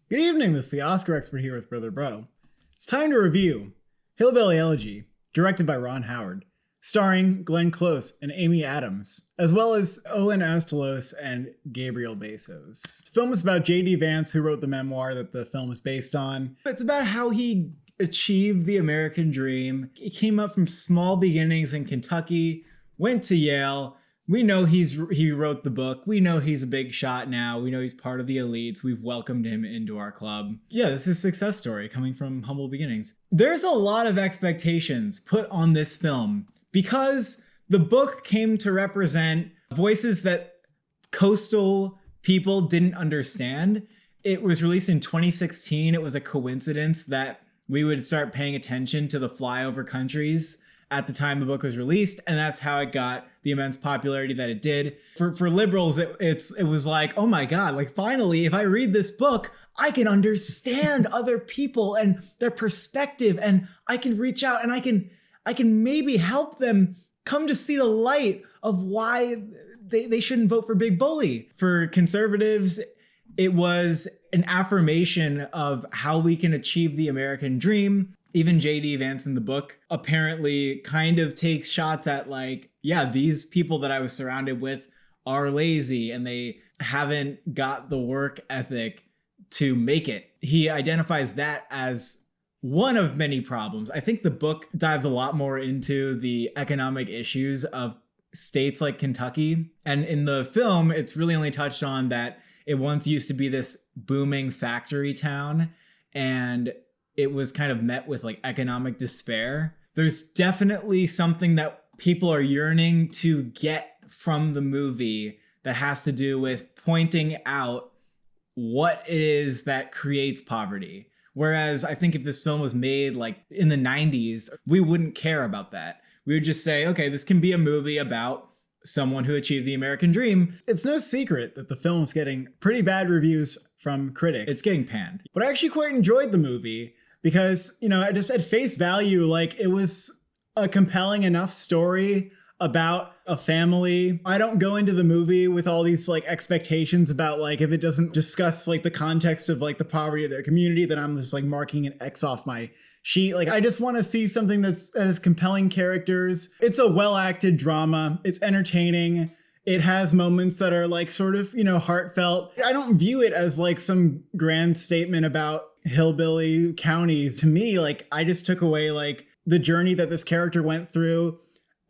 Good evening, this is the Oscar expert here with Brother Bro. It's time to review Hillbilly Elegy, directed by Ron Howard, starring Glenn Close and Amy Adams, as well as Owen Astalos and Gabriel Bezos. The film is about J.D. Vance, who wrote the memoir that the film is based on. It's about how he achieved the American dream. He came up from small beginnings in Kentucky, went to Yale. We know he wrote the book. We know he's a big shot now. We know he's part of the elites. We've welcomed him into our club. Yeah, this is a success story coming from humble beginnings. There's a lot of expectations put on this film because the book came to represent voices that coastal people didn't understand. It was released in 2016. It was a coincidence that we would start paying attention to the flyover countries at the time the book was released, and that's how it got the immense popularity that it did. For liberals, it was like, oh my god, like finally, if I read this book, I can understand other people and their perspective, and I can reach out and I can maybe help them come to see the light of why they shouldn't vote for Big Bully. For conservatives, it was an affirmation of how we can achieve the American dream. Even J.D. Vance in the book apparently kind of takes shots at like, yeah, these people that I was surrounded with are lazy and they haven't got the work ethic to make it. He identifies that as one of many problems. I think the book dives a lot more into the economic issues of states like Kentucky. And in the film, it's really only touched on that it once used to be this booming factory town, and it was kind of met with like economic despair. There's definitely something that people are yearning to get from the movie that has to do with pointing out what it is that creates poverty. Whereas I think if this film was made like in the 90s, we wouldn't care about that. We would just say, okay, this can be a movie about someone who achieved the American dream. It's no secret that the film's getting pretty bad reviews from critics. It's getting panned. But I actually quite enjoyed the movie because, you know, I just at face value, like it was a compelling enough story about a family. I don't go into the movie with all these like expectations about like if it doesn't discuss like the context of like the poverty of their community, then I'm just like marking an X off my sheet. Like I just want to see something that has compelling characters. It's a well-acted drama. It's entertaining. It has moments that are like sort of, you know, heartfelt. I don't view it as like some grand statement about hillbilly counties. To me, like I just took away like the journey that this character went through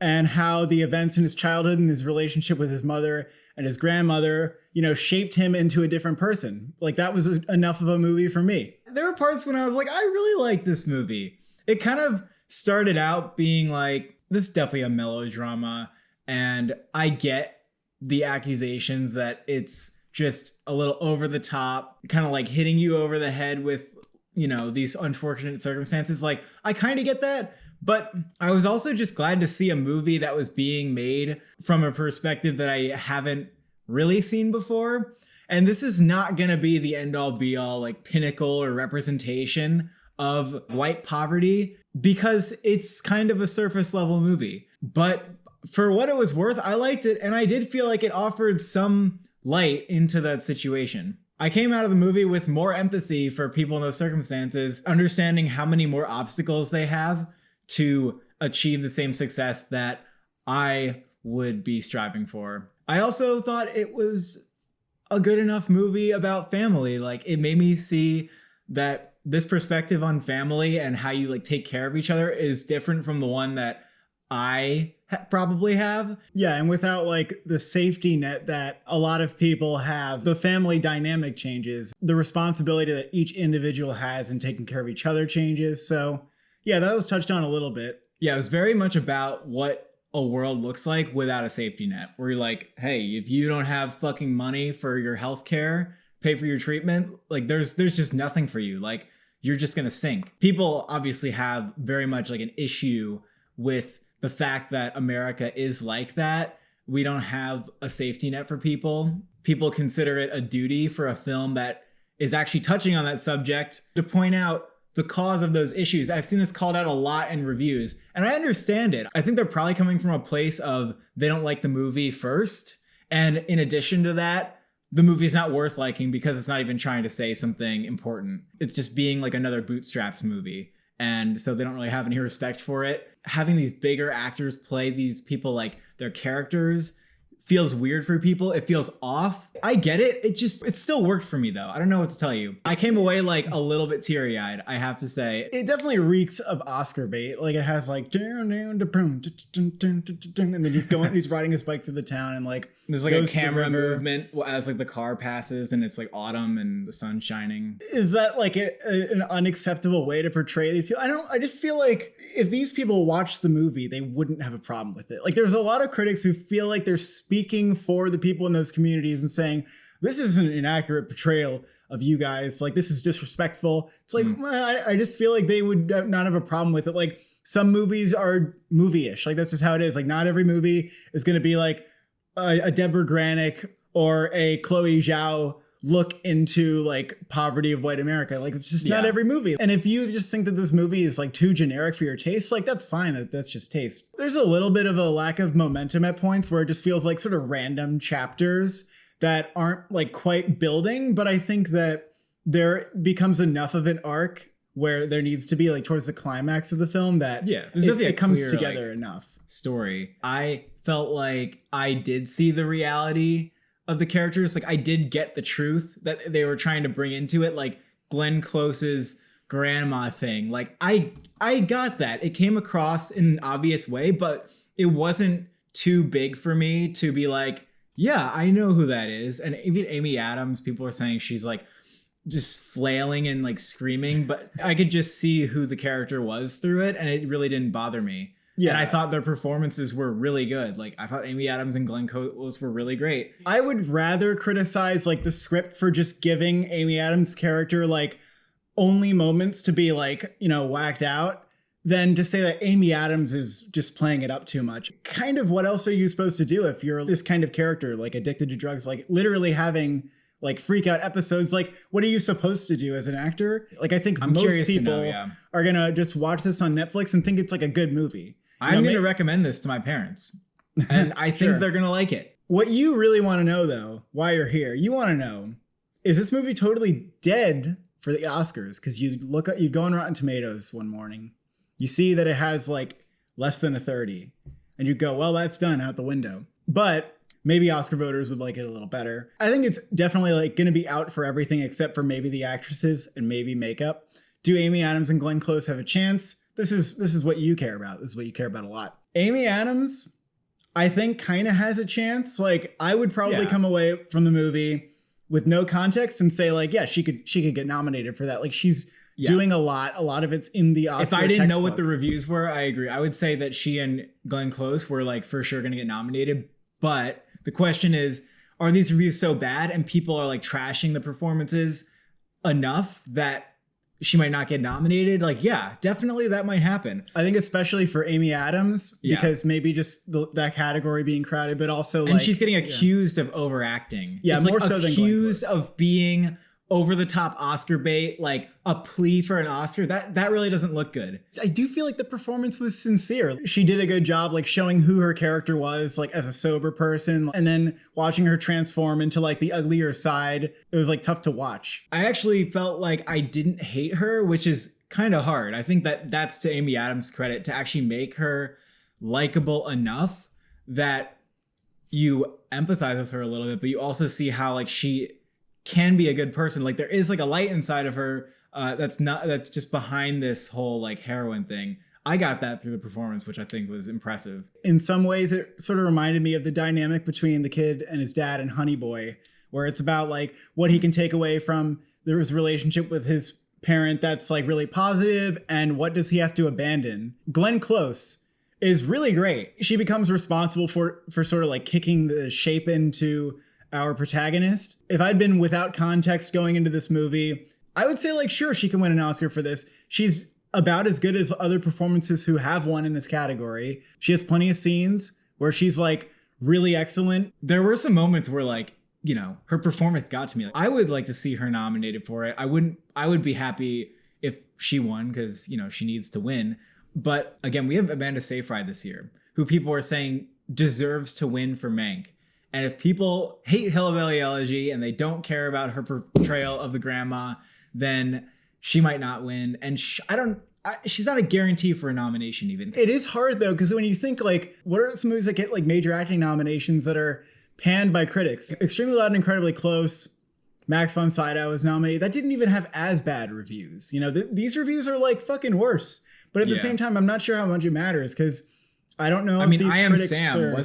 and how the events in his childhood and his relationship with his mother and his grandmother, you know, shaped him into a different person. Like that was enough of a movie for me. There were parts when I was like, I really like this movie. It kind of started out being like, this is definitely a melodrama, and I get the accusations that it's just a little over the top, kind of like hitting you over the head with, you know, these unfortunate circumstances. Like, I kind of get that, but I was also just glad to see a movie that was being made from a perspective that I haven't really seen before. And this is not going to be the end all be all, like pinnacle or representation of white poverty, because it's kind of a surface level movie. But for what it was worth, I liked it, and I did feel like it offered some light into that situation. I came out of the movie with more empathy for people in those circumstances, understanding how many more obstacles they have to achieve the same success that I would be striving for. I also thought it was a good enough movie about family. Like, it made me see that this perspective on family and how you like take care of each other is different from the one that I probably have. Yeah, and without like the safety net that a lot of people have, the family dynamic changes. The responsibility that each individual has in taking care of each other changes. So yeah, that was touched on a little bit. Yeah, it was very much about what a world looks like without a safety net, where you're like, hey, if you don't have fucking money for your healthcare, pay for your treatment, like there's just nothing for you. Like, you're just gonna sink. People obviously have very much like an issue with the fact that America is like that. We don't have a safety net for people. People consider it a duty for a film that is actually touching on that subject to point out the cause of those issues. I've seen this called out a lot in reviews, and I understand it. I think they're probably coming from a place of they don't like the movie first. And in addition to that, the movie's not worth liking because it's not even trying to say something important. It's just being like another Bootstraps movie. And so they don't really have any respect for it. Having these bigger actors play these people like their characters feels weird for people. It feels off. I get it. It still worked for me though. I don't know what to tell you. I came away like a little bit teary-eyed, I have to say. It definitely reeks of Oscar bait. Like it has like and then he's riding his bike through the town and like there's like a camera movement as like the car passes and it's like autumn and the sun's shining. Is that like an unacceptable way to portray these people? I just feel like if these people watched the movie, they wouldn't have a problem with it. Like there's a lot of critics who feel like they're speaking for the people in those communities and saying, this isn't an accurate portrayal of you guys. Like, this is disrespectful. It's like, I just feel like they would not have a problem with it. Like, some movies are movie-ish. Like, that's just how it is. Like, not every movie is going to be like a Deborah Granick or a Chloe Zhao look into like poverty of white America. Like, it's just not every movie. And if you just think that this movie is like too generic for your taste, like that's fine. That's just taste. There's a little bit of a lack of momentum at points where it just feels like sort of random chapters that aren't like quite building. But I think that there becomes enough of an arc where there needs to be like towards the climax of the film that it comes together enough. Story. I felt like I did see the reality of the characters. Like I did get the truth that they were trying to bring into it, like Glenn Close's grandma thing. Like I got that. It came across in an obvious way, but it wasn't too big for me to be like, yeah, I know who that is. And even Amy Adams, people are saying she's like just flailing and like screaming, but I could just see who the character was through it, and it really didn't bother me. Yeah, and I thought their performances were really good. Like, I thought Amy Adams and Glenn Close were really great. I would rather criticize, like, the script for just giving Amy Adams' character, like, only moments to be, like, you know, whacked out than to say that Amy Adams is just playing it up too much. Kind of what else are you supposed to do if you're this kind of character, like, addicted to drugs, like, literally having like freak out episodes? Like, what are you supposed to do as an actor? Like, I think most people are gonna just watch this on Netflix and think it's like a good movie. I'm going to recommend this to my parents, and I think they're going to like it. What you really want to know, though, why you're here, you want to know, is this movie totally dead for the Oscars? Because you go on Rotten Tomatoes one morning, you see that it has like less than a 30, and you go, well, that's done out the window. But maybe Oscar voters would like it a little better. I think it's definitely like going to be out for everything except for maybe the actresses and maybe makeup. Do Amy Adams and Glenn Close have a chance? This is what you care about. This is what you care about a lot. Amy Adams, I think, kind of has a chance. Like, I would probably come away from the movie with no context and say, like, yeah, she could get nominated for that. Like, she's doing a lot. A lot of it's in the Oscar If I didn't know what the reviews were, I agree. I would say that she and Glenn Close were like for sure going to get nominated. But the question is, are these reviews so bad and people are like trashing the performances enough that she might not get nominated? Like, yeah, definitely that might happen. I think especially for Amy Adams, because maybe just that category being crowded, but also and she's getting accused of overacting. Yeah, it's more like so than accused of being over the top Oscar bait, like a plea for an Oscar. That really doesn't look good. I do feel like the performance was sincere. She did a good job, like showing who her character was, like as a sober person, and then watching her transform into like the uglier side. It was like tough to watch. I actually felt like I didn't hate her, which is kind of hard. I think that's to Amy Adams' credit to actually make her likable enough that you empathize with her a little bit, but you also see how like she can be a good person. Like there is like a light inside of her that's just behind this whole like heroin thing. I got that through the performance, which I think was impressive. In some ways, it sort of reminded me of the dynamic between the kid and his dad in Honey Boy, where it's about like what he can take away from his relationship with his parent that's like really positive, and what does he have to abandon. Glenn Close is really great. She becomes responsible for sort of like kicking the shape into our protagonist. If I'd been without context going into this movie, I would say like, sure, she can win an Oscar for this. She's about as good as other performances who have won in this category. She has plenty of scenes where she's like really excellent. There were some moments where like, you know, her performance got to me. Like, I would like to see her nominated for it. I would be happy if she won because, you know, she needs to win. But again, we have Amanda Seyfried this year, who people are saying deserves to win for Mank. And if people hate Hillbilly Elegy and they don't care about her portrayal of the grandma, then she might not win. And she's not a guarantee for a nomination even. It is hard though, because when you think like, what are some movies that get like major acting nominations that are panned by critics? Extremely Loud and Incredibly Close, Max von Sydow was nominated. That didn't even have as bad reviews. You know, these reviews are like fucking worse. But at the same time, I'm not sure how much it matters, because I don't know. I mean, I Am Sam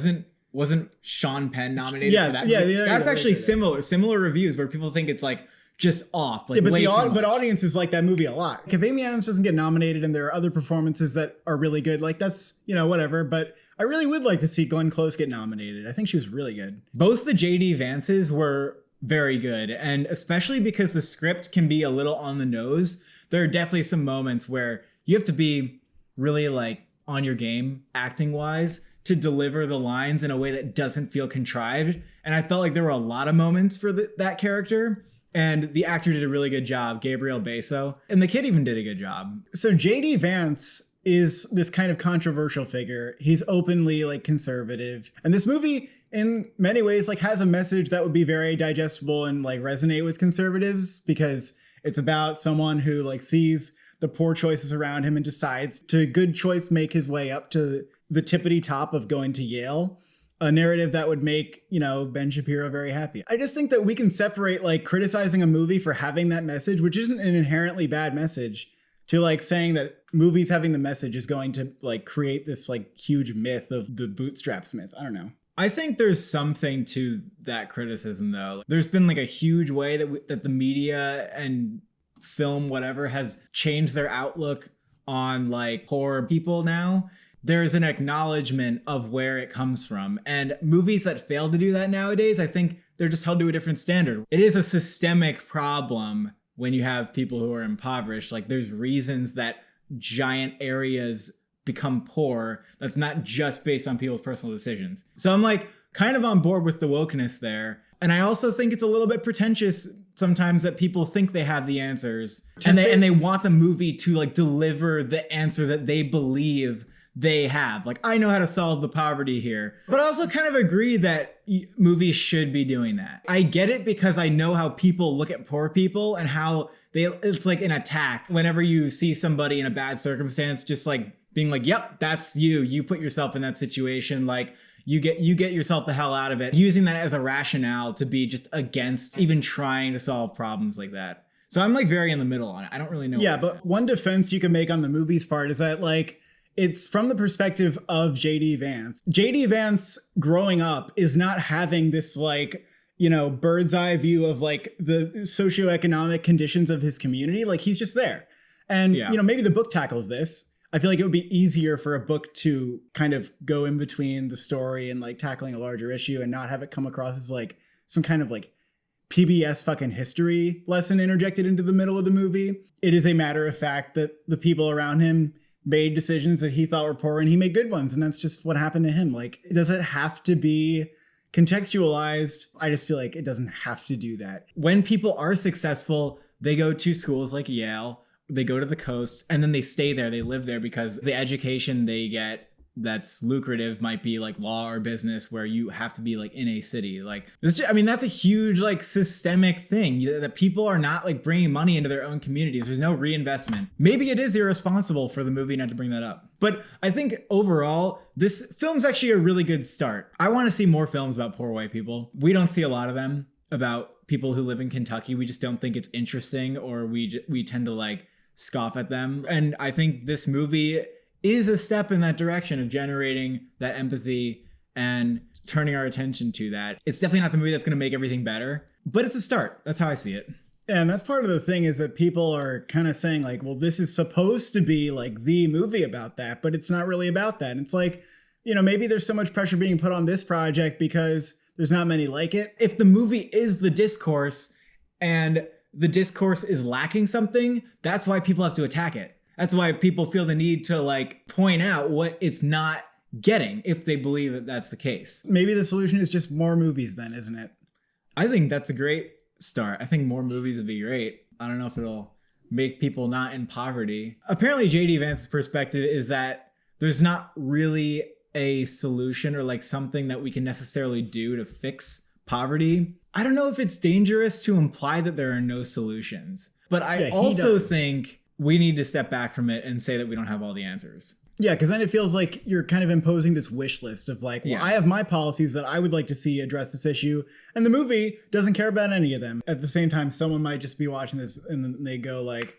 wasn't Sean Penn nominated for that? That's actually similar reviews where people think it's like just off. Like, but audiences like that movie a lot. If Amy Adams doesn't get nominated and there are other performances that are really good, like that's, you know, whatever. But I really would like to see Glenn Close get nominated. I think she was really good. Both the J.D. Vances were very good, and especially because the script can be a little on the nose. There are definitely some moments where you have to be really like on your game acting wise to deliver the lines in a way that doesn't feel contrived. And I felt like there were a lot of moments for that character. And the actor did a really good job, Gabriel Beso. And the kid even did a good job. So J.D. Vance is this kind of controversial figure. He's openly like conservative. And this movie in many ways like has a message that would be very digestible and like resonate with conservatives, because it's about someone who like sees the poor choices around him and decides to good choice make his way up to the tippity top of going to Yale. A narrative that would make, you know, Ben Shapiro very happy. I just think that we can separate like criticizing a movie for having that message, which isn't an inherently bad message, to like saying that movies having the message is going to like create this like huge myth of the bootstraps myth. I don't know. I think there's something to that criticism though. There's been like a huge way that the media and film, whatever, has changed their outlook on like poor people now. There's an acknowledgement of where it comes from. And movies that fail to do that nowadays, I think they're just held to a different standard. It is a systemic problem when you have people who are impoverished. Like there's reasons that giant areas become poor. That's not just based on people's personal decisions. So I'm like kind of on board with the wokeness there. And I also think it's a little bit pretentious sometimes that people think they have the answers and they want the movie to like deliver the answer that they believe they have. Like, I know how to solve the poverty here. But I also kind of agree that movies should be doing that. I get it because I know how people look at poor people and how it's like an attack whenever you see somebody in a bad circumstance, just like being like, yep, that's you. You put yourself in that situation. Like you get yourself the hell out of it. Using that as a rationale to be just against even trying to solve problems like that. So I'm like very in the middle on it. I don't really know. Yeah, but one defense you can make on the movies part is that like, it's from the perspective of J.D. Vance. J.D. Vance growing up is not having this like, you know, bird's eye view of like the socioeconomic conditions of his community. Like he's just there. And, you know, maybe the book tackles this. I feel like it would be easier for a book to kind of go in between the story and like tackling a larger issue and not have it come across as like some kind of like PBS fucking history lesson interjected into the middle of the movie. It is a matter of fact that the people around him made decisions that he thought were poor and he made good ones. And that's just what happened to him. Like, does it have to be contextualized? I just feel like it doesn't have to do that. When people are successful, they go to schools like Yale, they go to the coast, and then they stay there. They live there because the education they get that's lucrative might be like law or business where you have to be like in a city. Like this, I mean, that's a huge like systemic thing that people are not like bringing money into their own communities. There's no reinvestment. Maybe it is irresponsible for the movie not to bring that up. But I think overall, this film's actually a really good start. I want to see more films about poor white people. We don't see a lot of them about people who live in Kentucky. We just don't think it's interesting, or we tend to like scoff at them. And I think this movie is a step in that direction of generating that empathy and turning our attention to that. It's definitely not the movie that's going to make everything better, but it's a start. That's how I see it. And that's part of the thing, is that people are kind of saying like, well, this is supposed to be like the movie about that, but it's not really about that. And it's like, you know, maybe there's so much pressure being put on this project because there's not many like it. If the movie is the discourse and the discourse is lacking something, that's why people have to attack it. That's why people feel the need to like point out what it's not getting if they believe that that's the case. Maybe the solution is just more movies then, isn't it? I think that's a great start. I think more movies would be great. I don't know if it'll make people not in poverty. Apparently J.D. Vance's perspective is that there's not really a solution or like something that we can necessarily do to fix poverty, I don't know if it's dangerous to imply that there are no solutions. But I also think we need to step back from it and say that we don't have all the answers. Yeah, because then it feels like you're kind of imposing this wish list of like, well, I have my policies that I would like to see address this issue, and the movie doesn't care about any of them. At the same time, someone might just be watching this and they go like,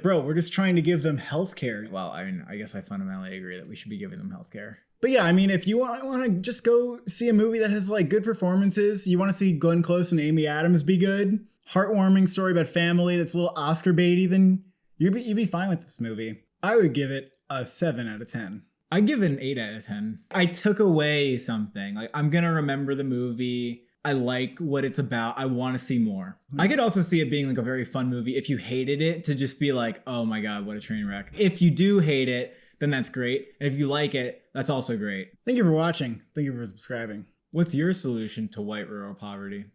bro, we're just trying to give them healthcare. Well, I mean, I guess I fundamentally agree that we should be giving them healthcare. But yeah, I mean, if you want to just go see a movie that has like good performances, you want to see Glenn Close and Amy Adams be good, heartwarming story about family that's a little Oscar baity, then you'd be fine with this movie. I would give it a 7 out of 10. I'd give it an 8 out of 10. I took away something. Like, I'm going to remember the movie. I like what it's about. I want to see more. I could also see it being like a very fun movie if you hated it, to just be like, oh my God, what a train wreck. If you do hate it, then that's great. And if you like it, that's also great. Thank you for watching. Thank you for subscribing. What's your solution to white rural poverty?